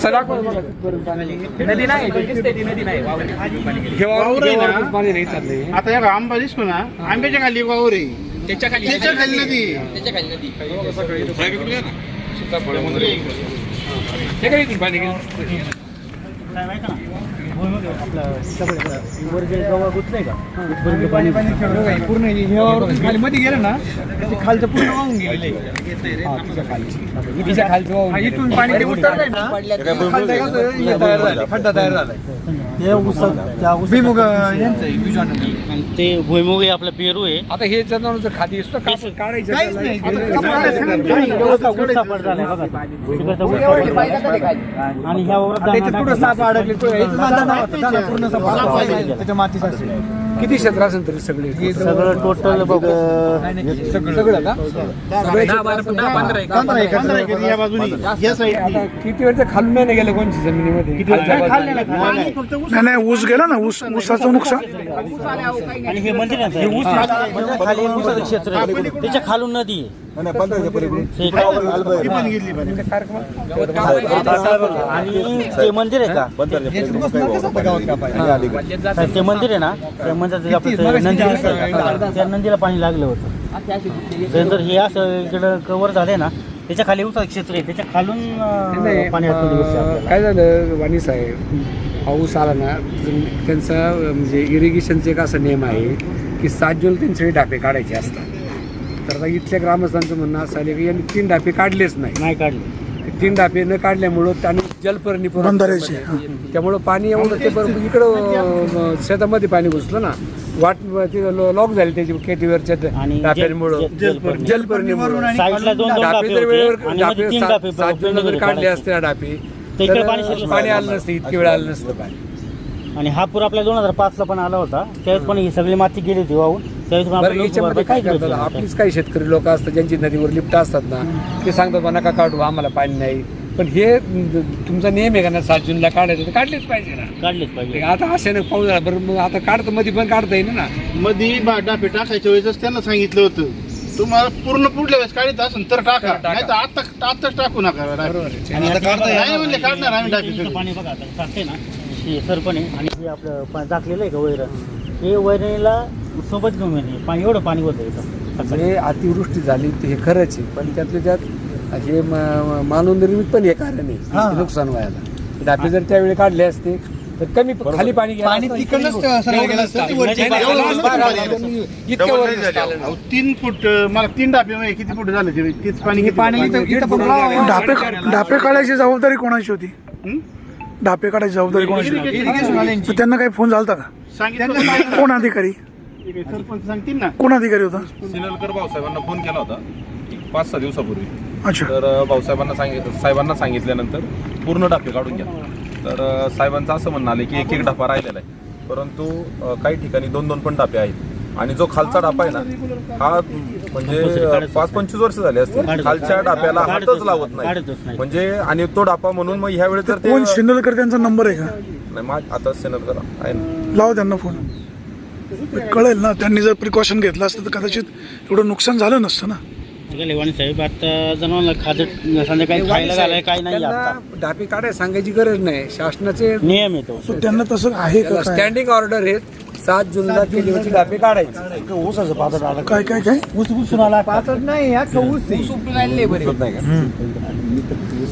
नदी नाही नदी नाही आता या आंबा दिसतो ना आंब्याच्या खाली वावर आहे त्याच्या खाली नदी पूर्ण खाली मध्ये गेलं ना ते खालचं पूर्ण वाहून गेले इथून पाणी उतरलंय ना खड्डा तयार झालाय भुईमुग ते भुईमुग आपला पेरू आहे. आता हे जनावरांचं खादी असतं काढायचं आणि ह्या साप अडकले पूर्ण त्याच्या मातीचा किती क्षेत्र असेल तरी सगळे सगळं टोटल सगळं किती वेळ खालून नाही गेलं कोणची जमिनीमध्ये नाही ऊस गेला ना ऊसाचं नुकसान. आणि हे मंदिर खाली ऊसाचं क्षेत्र आहे त्याच्या खालून नदी आहे. आणि ते मंदिर आहे का ते मंदिर आहे ना त्या मंदिराचं नंदी त्या नंदीला पाणी लागलं होतं. जर हे असं इकडं कव्हर झालंय ना त्याच्या खाली उसाचं क्षेत्र आहे त्याच्या खालून पाणी काय झालं वाणी साहेब पाऊस आला ना त्यांचा म्हणजे इरिगेशनचा एक असा नियम आहे की 7 जून त्यांचे डापे काढायचे असतात. तर आता इथल्या ग्रामस्थांचं म्हणणं असं आलं की यांनी 3 डापे काढलेच नाही काढले. 3 डापे न काढल्यामुळं त्यांनी जलपर्णी बंधाऱ्याचे त्यामुळं पाणी एवढं ते बरोबर इकडं शेतामध्ये पाणी घुसलं ना वाट लॉक झाली त्याची केटीवरच्या डाप्यांमुळं जलपर्णीमुळे साईडला 2 डापे जर वेळेवर आणि 3 डापे 7 जूनला जर काढले असते ना डापे तर पाणी आलं नसतं इतके वेळ आलं नसतं पाणी. आणि हा पूर आपल्या 2005 ला पण आला होता त्यावेळेस पण ही सगळी माती गेली होती वाहून बरं याच्यामध्ये काय करतात आपलीच काही शेतकरी लोक असतात ज्यांची नदीवर लिफ्ट असतात ना ते सांगतात बा नका काढू आम्हाला पाणी नाही पण हे तुमचा नियम आहे का ना 7 जूनला काढायचं तर काढलेच पाहिजे ना आता असे ना पाऊस झाला बरं मग आता काढतं मध्ये पण काढता येईल ना मध्ये डापे टाकायच्या वेळेस त्यांना सांगितलं होतं तुम्हाला पूर्ण पुढल्या वेळेस काढत असेल तर टाका नाही तर आताच टाकू नका म्हणले काढणार आम्ही डापे पाणी बघा आता टाकते ना हे सरपण आहे आणि हे आपलं टाकलेलं आहे का वैरण हे वैरणीला सोबत घेऊन येते पाणी एवढं पाणी होतं इथं. हे अतिवृष्टी झाली ते हे खरंच आहे पण त्यातल्या त्यात हे मानवनिर्मित पण हे कारण आहे नुकसान व्हायला. डापे जर त्यावेळी काढले असते तर कमी खाली पाणी 3 फूट मला 3 डापे किती फूट झाले तेच पाणी डापे काढायची जबाबदारी कोणाची होती? डापे काढायची जबाबदारी कोणाची? त्यांना काही फोन झाला का? सांगितलं कोण अधिकारी सरपंच सांगतील ना कोण अधिकारी होता? सिनलकर भाऊसाहेबांना फोन केला होता 5-6 दिवसापूर्वी. अच्छा. तर साहेबांना सांगितल्यानंतर पूर्ण डापे काढून घ्या. तर साहेबांचं असं म्हणणं आलं की एक डापा राहिलेला आहे परंतु काही ठिकाणी 2-2 पण डापे आहेत आणि जो खालचा डापा आहे ना हा म्हणजे 5-25 वर्ष झाले असतील खालच्या डाप्याला हातच लावत नाही म्हणजे आणि तो डापा म्हणून मग ह्या वेळेस तर कोण सिन्नरकर त्यांचा नंबर आहे का? नाही आता सिनलकर आहे ना लाव त्यांना फोन कळेल ना. त्यांनी जर प्रिकॉशन घेतलं असतं तर कदाचित एवढं नुकसान झालं नसतं ना. लेवाणी साहेब आता जनावरांना खाद्य संध्याकाळी खायला घालाय काही नाही डापे काढायला सांगायची गरज नाही शासनाचे नियम येतो त्यांना तसं आहे का? स्टँडिंग ऑर्डर आहे 7 जूनला केलीवरची डापे काढायचे. ऊसाचं पातळ आलं काय काय काय ऊस उसून आला पातळ नाही ऊस उपटून आणले बरे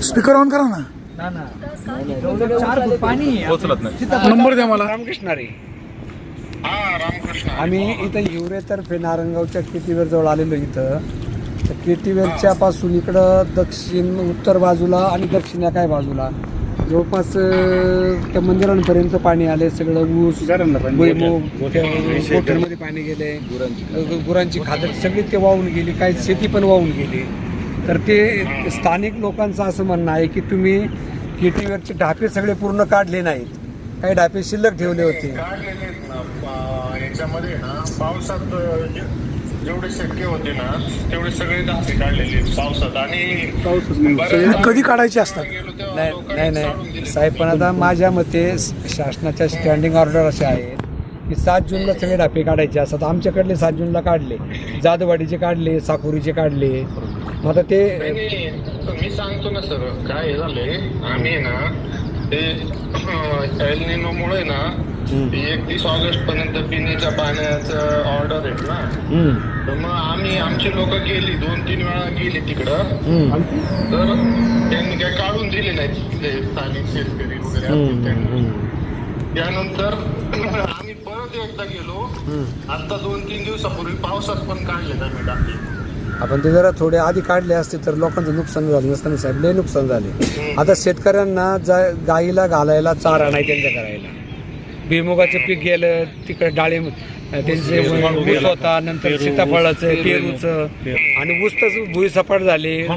स्पीकर ऑन करा ना. पाणी पोहोचलत नाही. नंबर द्या मला. रामकृष्ण रे आम्ही इथं हिवरेतर्फे नारंगावच्या केटीवेर जवळ आलेलो इथं. तर केटीवेरच्या पासून इकडं उत्तर बाजूला आणि दक्षिण काय बाजूला जवळपास त्या मंदिरांपर्यंत पाणी आले. सगळं ऊस भुईमूग गोठ्यांमध्ये पाणी गेले गुरांची खाद्य सगळी ते वाहून गेली काही शेती पण वाहून गेली. तर ते स्थानिक लोकांचं असं म्हणणं आहे की तुम्ही केटीवेरचे डापे सगळे पूर्ण काढले नाहीत काही डापे शिल्लक ठेवले होते. याच्यामध्ये ना पावसात जेवढे शक्य होते ना तेवढे सगळे डापे काढलेले पावसात आणि कधी काढायचे असतात? नाही साहेब पण आता माझ्या मते शासनाच्या स्टँडिंग ऑर्डर असे आहेत की 7 जूनला सगळे डापे काढायचे असतात. आमच्याकडले 7 जूनला काढले जादवाडीचे काढले, साकुरीचे काढले. मग आता ते नाही, मी सांगतो ना सर काय झालंय. आम्ही ना ते एल निनोमुळे ना 31 ऑगस्ट पर्यंत पिण्याच्या पाण्याचं ऑर्डर आहेत ना. तर मग आमची लोक गेली 2-3 वेळा गेली तिकडं. तर त्यांनी काय काढून दिले नाहीत ते स्थानिक शेतकरी वगैरे असतील त्यांनी. त्यानंतर आम्ही परत एकदा गेलो. आता 2-3 दिवसापूर्वी पावसात पण काढले आम्ही टाकले. आपण ते जरा थोडे आधी काढले असते तर लोकांचं नुकसान झालं नसतं ना साहेब, लय नुकसान झाले. आता शेतकऱ्यांना गाईला घालायला चारा नाही त्यांच्या करायला. भुईमुगाचं पीक गेलं, तिकडे डाळिंब त्यांचे ऊस होता, नंतर सीताफळाचं, पेरूचं, आणि ऊस तर भुईसपाट झाले.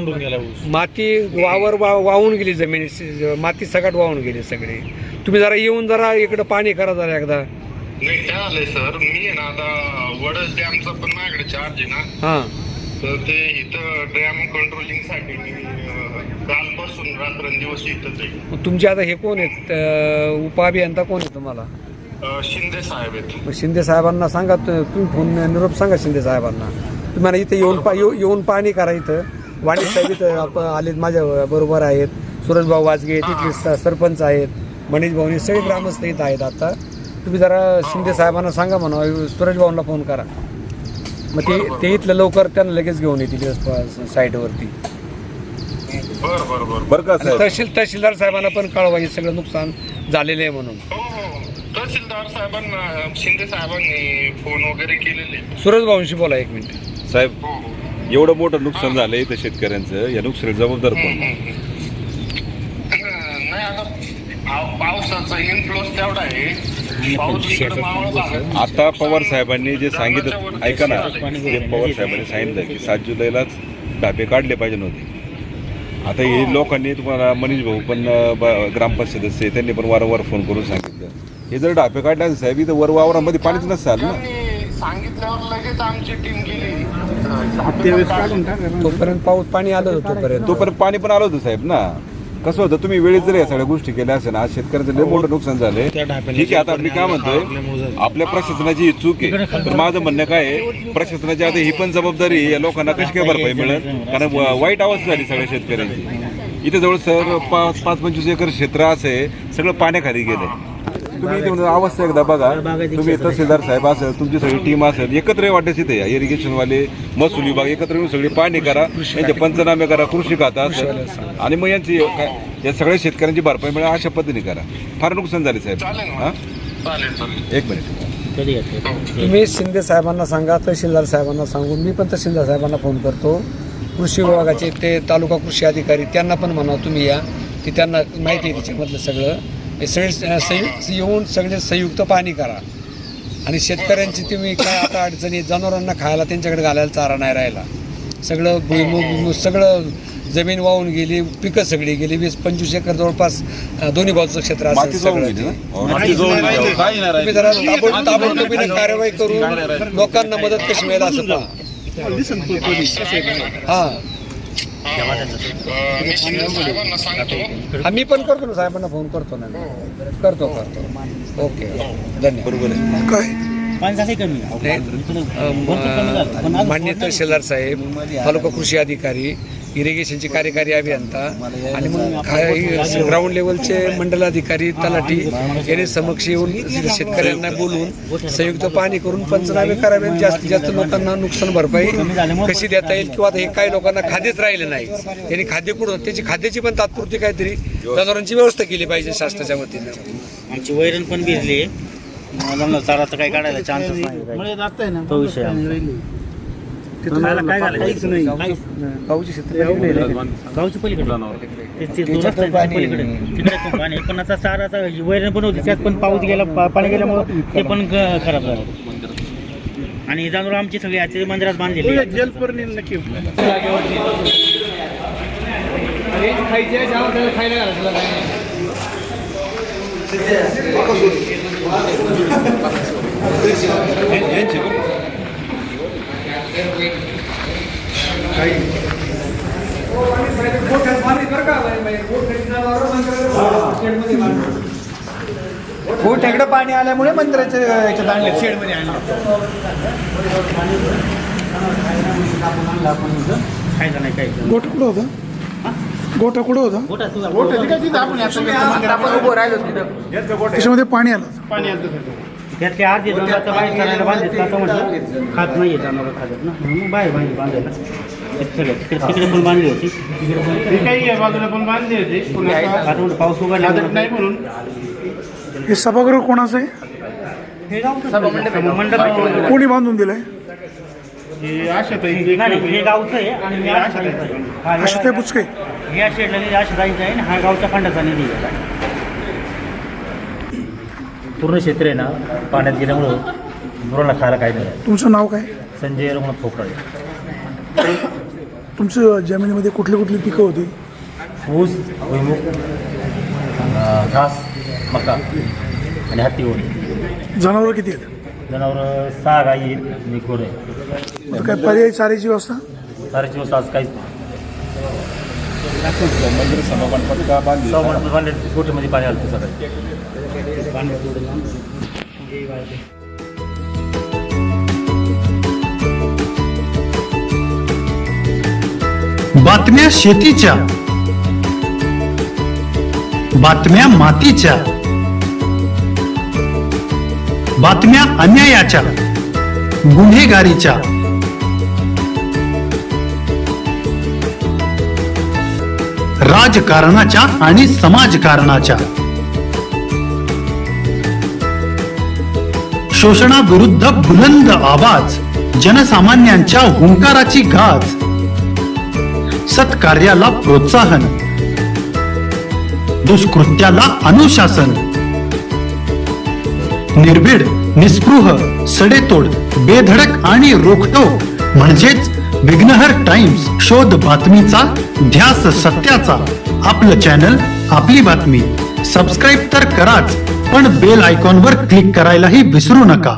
माती वाहून गेली, जमिनी माती सगळ्यात वाहून गेली सगळी. तुम्ही जरा येऊन जरा इकडं पाणी करा जरा एकदा. नाही काय आलंय सर, मी आहे ना आता वडस डॅमचा पण माझ्याकडे चार्ज आहे ना. हां, तर ते इथं डॅम कंट्रोलिंग साठी मी कालपासून रात्रंदिवस इथंच आहे. तुमचे आता हे कोण आहेत, उपअभियंता कोण आहे तुम्हाला? शिंदे साहेब आहेत. मग शिंदे साहेबांना सांगा, तुम्ही फोन निरोप सांगा शिंदे साहेबांना. तुम्हाला इथे येऊन पाणी करा. इथं वाणी साहेब इथं आलेत, माझ्या बरोबर आहेत. सुरजभाऊ वाजगे तिथले सरपंच आहेत, मनीष भाऊनी सगळे ग्रामस्थ इथं आहेत. आता तुम्ही जरा शिंदे साहेबांना सांगा म्हणा, सुरजभाऊंना फोन करा. मग ते इथलं लवकर त्यांना लगेच घेऊन येतील साईडवरती. बरं का साहेब? तहसीलदार साहेबांना पण कळवा हे सगळं नुकसान झालेलं आहे म्हणून. हो. तहसीलदार साहेबांना शिंदे साहेबांनी फोन वगैरे केलेले. सुरजभाऊंशी बोला 1 मिनिट. साहेब, एवढं मोठं नुकसान झालंय इथं शेतकऱ्यांचं, या नुकसानी जबाबदार कोण? नाही आता पावसाचा इन्फ्लोस तेवढा आहे. पाऊस इकडे मावळत आहे. आता पवार साहेबांनी जे सांगितलं, ऐका ना, जे पवार साहेबांनी सांगितलं की 7 जुलैलाच ढाबे काढले पाहिजे नव्हते. आता हे लोकांनी, तुम्हाला मनीष भाऊ पण ग्रामपंचायत सदस्य आहे, त्यांनी पण वारंवार फोन करून सांगितलं, हे जर ढाबे काढले असते साहेब, इथं वावरामध्ये पाणीच नसतं ना. सांगितल्यावर लगेच आमची टीम गेली. तोपर्यंत पाऊस पाणी आलं होतं, तोपर्यंत पाणी पण आलं होतं साहेब ना. कसं होतं, तुम्ही वेळेत जर या सगळ्या गोष्टी केल्या असेल, आज शेतकऱ्यांचं लय मोठं नुकसान झालंय. ठीक आहे, आता मी काय म्हणतोय, आपल्या प्रशासनाची ही चूक आहे. तर माझं म्हणणं काय आहे, प्रशासनाची आता ही पण जबाबदारी, या लोकांना कशी काय भरपाई मिळेल, कारण वाईट अवस्था झाली सगळ्या शेतकऱ्यांची. इथे जवळ सर 5-25 एकर क्षेत्र असे सगळं पाण्याखाली गेलंय. तुम्ही इथे अवस्था एकदा बघा. तुम्ही तहसीलदार साहेब असेल, तुमची सगळी टीम असेल, एकत्र वाटेस इथे या, इरिगेशनवाले, महसूल विभाग एकत्र येऊन सगळी पाहणी करा, यांचे पंचनामे करा, कृषी खाता असेल, आणि मग यांची या सगळ्या शेतकऱ्यांची भरपाई मिळेल अशा पद्धतीने करा. फार नुकसान झाले साहेब. हां, 1 मिनिट. तुम्ही शिंदे साहेबांना सांगा, तहसीलदार साहेबांना सांगून मी पण तहसीलदार साहेबांना फोन करतो. कृषी विभागाचे ते तालुका कृषी अधिकारी त्यांना पण म्हणा तुम्ही या, की त्यांना माहिती आहे त्याच्यामधलं सगळं. हे सगळे येऊन सगळे संयुक्त पाणी करा. आणि शेतकऱ्यांची तुम्ही काय आता अडचणी, जनावरांना खायला त्यांच्याकडे घालायला चारा नाही राहिला. सगळं भुईमुग सगळं जमीन वाहून गेली, पिकं सगळी गेली. 20-25 एकर जवळपास दोन्ही बाजूचं क्षेत्र असेल सगळं. तुम्ही जरा ताबडतोबीने कार्यवाही करून लोकांना मदत कशी मिळेल असं पहा. हां, मी पण करतो ना साहेबांना फोन करतो ना, करतो. ओके, धन्यवाद. बरोबर आहे. काय माननीय तहसीलदार साहेब, तालुका कृषी अधिकारी, इरिगेशनचे कार्यकारी अभियंता, आणि मग ग्राउंड लेवलचे मंडलाधिकारी, तलाठी यांनी समक्ष येऊन शेतकऱ्यांना बोलून संयुक्त पाणी करून पंचनामे करावे. जास्तीत जास्त लोकांना नुकसान भरपाई कशी देता येईल, किंवा हे काही लोकांना खाद्यच राहिले नाही, यांनी खाद्य कुठं, त्याची खाद्याची पण तात्पुरती काहीतरी जनावरांची व्यवस्था केली पाहिजे शासनाच्या वतीनं. आमची वैरण पण भिजली आहे, चारा तर काही काढायला चान्सच नाही. तो विषय गावची क्षेत्र गावची पलीकडे तिकडे पाणी, पण आता चाराचा वैरण पण होती, त्यात पण पाऊस गेला, पाणी गेल्यामुळे ते पण खराब झालं. आणि जनावर आमची सगळी आजच्या मंदिरात बांधलेली. गोठ्याकडे पाणी आल्यामुळे मंदिराच्या याच्यात आणले, शेडमध्ये आणले. खायचा नाही काही गोठा कुठं होता गोठा कुठं होता मोठा तुझा मोठं ठीक आहे, तिथं आपण याचं त्याच्यामध्ये पाणी आलं होतं. पाणी आलं होतं. त्यातले अर्धे जनावर बाहेर करायला बांधले आता म्हटलं खात नाही जनावर खातात ना म्हणून बाहेर बांधायला तिकडे पण बांधली होती तिकडे पण हे काही या बाजूला पण बांधले होते पण आता आता म्हणलं पाऊस उघडला आदत नाही म्हणून हे सभागृह कोणाचं आहे मंडप कोणी बांधून दिलंय हे आशाताई नाही हे गावचं आहे आणि मी आशाताईचं आहे. हा, अशी ते बुचके या शेडला निधी आशाताईचा आहे आणि हा गावच्या फंडाचा निधी आहे. पूर्ण क्षेत्र आहे ना पाण्यात गेल्यामुळं गुरांना खायला काही नाही. तुमचं नाव काय संजय रघुनाथ खोपराळे. तुमचं जमिनीमध्ये कुठली कुठली पिकं होती ऊस भुईमुग घास मका आणि हत्ती ओढी. जनावरं किती आहेत जनावर 6 गाई आहेत आणि घोडे. आता काय पर्यायी चाऱ्याची व्यवस्था सारेची वस्तू आज काहीच नाही. मंदिर समापन का बांधली गोठीमध्ये पाणी आलं सगळं. बातम्या शेतीच्या, बातम्या मातीच्या, बातम्या अन्यायाच्या, गुन्हेगारीच्या, राजकारणाच्या आणि समाजकारणाच्या, शोषणाविरुद्ध बुलंद आवाज, जनसामान्यांच्या हुंकाराची गाज, सत्कार्याला प्रोत्साहन, दुष्कृत्याला अनुशासन, निर्भीड, निस्पृह, सडेतोड, बेधडक आणि रोखटोक म्हणजेच विघ्नहर टाइम्स. शोध बातमीचा, ध्यास सत्याचा. आपलं चॅनल, आपली बातमी. सबस्क्राईब तर कराच, पण बेल आयकॉनवर क्लिक करायलाही विसरू नका.